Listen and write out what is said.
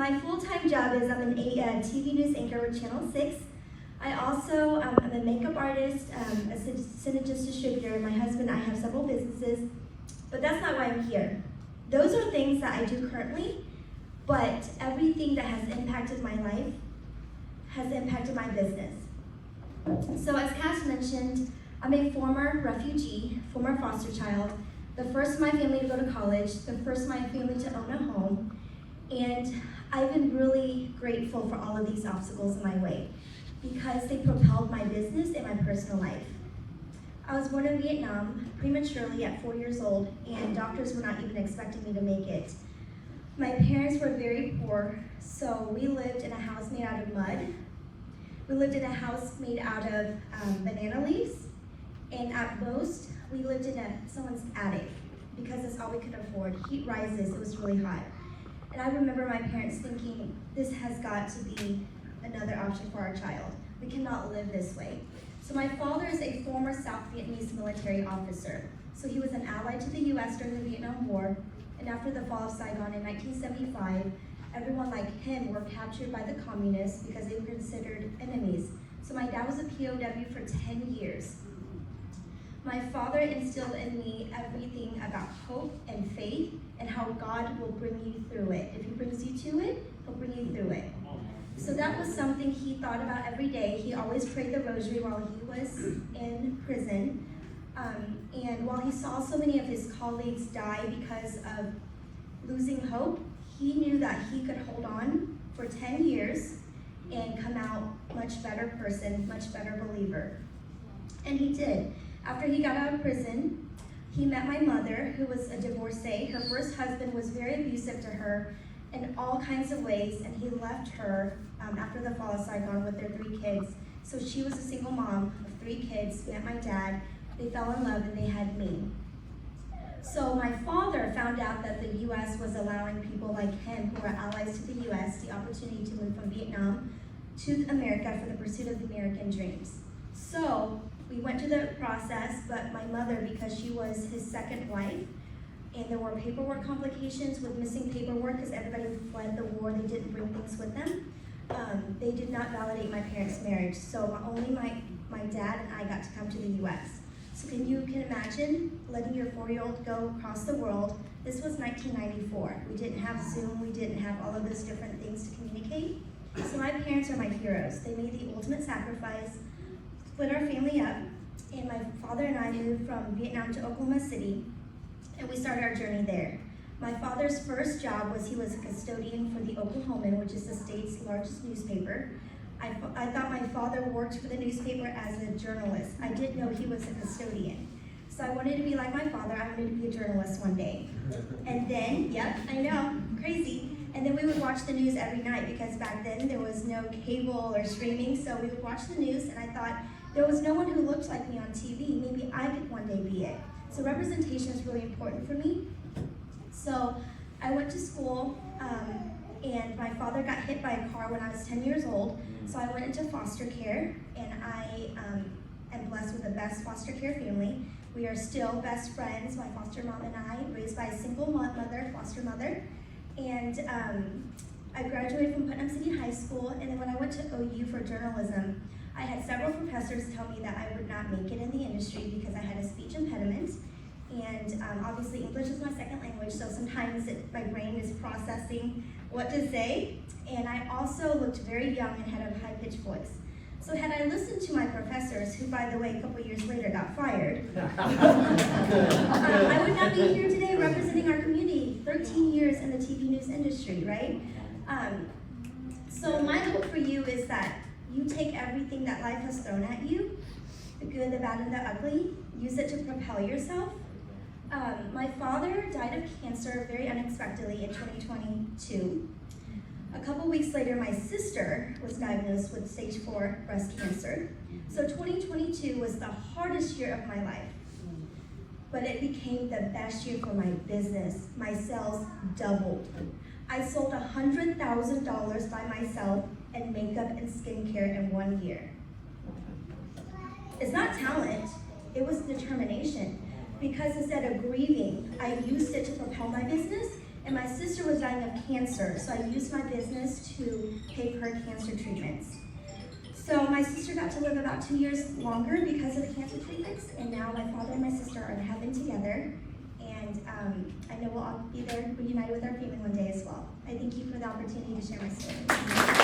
My full-time job is I'm an TV news anchor with Channel 6. I also am a makeup artist, a synergist distributor. My husband and I have several businesses, but that's not why I'm here. Those are things that I do currently, but everything that has impacted my life has impacted my business. So as Cass mentioned, I'm a former refugee, former foster child, the first in my family to go to college, the first in my family to own a home, and I've been really grateful for all of these obstacles in my way because they propelled my business and my personal life. I was born in Vietnam prematurely at 4 years old, and doctors were not even expecting me to make it. My parents were very poor, so we lived in a house made out of mud. We lived in a house made out of banana leaves, and at most, we lived in someone's attic because that's all we could afford. Heat rises, it was really hot. And I remember my parents thinking, this has got to be another option for our child. We cannot live this way. So my father is a former South Vietnamese military officer. So he was an ally to the US during the Vietnam War, and after the fall of Saigon in 1975, everyone like him were captured by the communists because they were considered enemies. So my dad was a POW for 10 years. My father instilled in me everything about hope and faith and how God will bring you through it. If he brings you to it, he'll bring you through it. So that was something he thought about every day. He always prayed the rosary while he was in prison. And while he saw so many of his colleagues die because of losing hope, he knew that he could hold on for 10 years and come out much better person, much better believer. And he did. After he got out of prison, he met my mother, who was a divorcee. Her first husband was very abusive to her in all kinds of ways, and he left her after the fall of Saigon with their 3 kids. So she was a single mom of 3 kids, met my dad, they fell in love, and they had me. So my father found out that the US was allowing people like him, who are allies to the US, the opportunity to move from Vietnam to America for the pursuit of the American dreams. So we went through the process, but my mother, because she was his second wife, and there were paperwork complications with missing paperwork because everybody fled the war, they didn't bring things with them. They did not validate my parents' marriage, so only my dad and I got to come to the US. So you can imagine letting your 4-year-old go across the world. This was 1994. We didn't have Zoom, we didn't have all of those different things to communicate. So my parents are my heroes. They made the ultimate sacrifice, split our family up, and my father and I moved from Vietnam to Oklahoma City, and we started our journey there. My father's first job was he was a custodian for the Oklahoman, which is the state's largest newspaper. I thought my father worked for the newspaper as a journalist. I didn't know he was a custodian. So I wanted to be like my father. I wanted to be a journalist one day. And then, yep, I know, crazy. And then we would watch the news every night because back then there was no cable or streaming, so we would watch the news, and I thought there was no one who looked like me on TV. Maybe I could one day be it. So representation is really important for me. So I went to school, and my father got hit by a car when I was 10 years old. So I went into foster care, and I am blessed with the best foster care family. We are still best friends, my foster mom and I, raised by a single mother, foster mother. And I graduated from Putnam City High School, and then when I went to OU for journalism, I had several professors tell me that I would not make it in the industry because I had a speech impediment. And obviously English is my second language, so sometimes my brain is processing what to say. And I also looked very young and had a high-pitched voice. So had I listened to my professors, who by the way, a couple years later got fired, I would not be here today representing our community, 13 years in the TV news industry, right? So my hope for you is that you take everything that life has thrown at you, the good, the bad, and the ugly, use it to propel yourself. My father died of cancer very unexpectedly in 2022. A couple weeks later, my sister was diagnosed with stage 4 breast cancer. So 2022 was the hardest year of my life, but it became the best year for my business. My sales doubled. I sold $100,000 by myself in makeup and skincare in 1 year. It's not talent, it was determination. Because instead of grieving, I used it to propel my business, And my sister was dying of cancer, so I used my business to pay for her cancer treatments. So my sister got to live about 2 years longer because of the cancer treatments, and now my father and my sister are in heaven together. And I know we'll all be there reunited with our family one day as well. I thank you for the opportunity to share my story.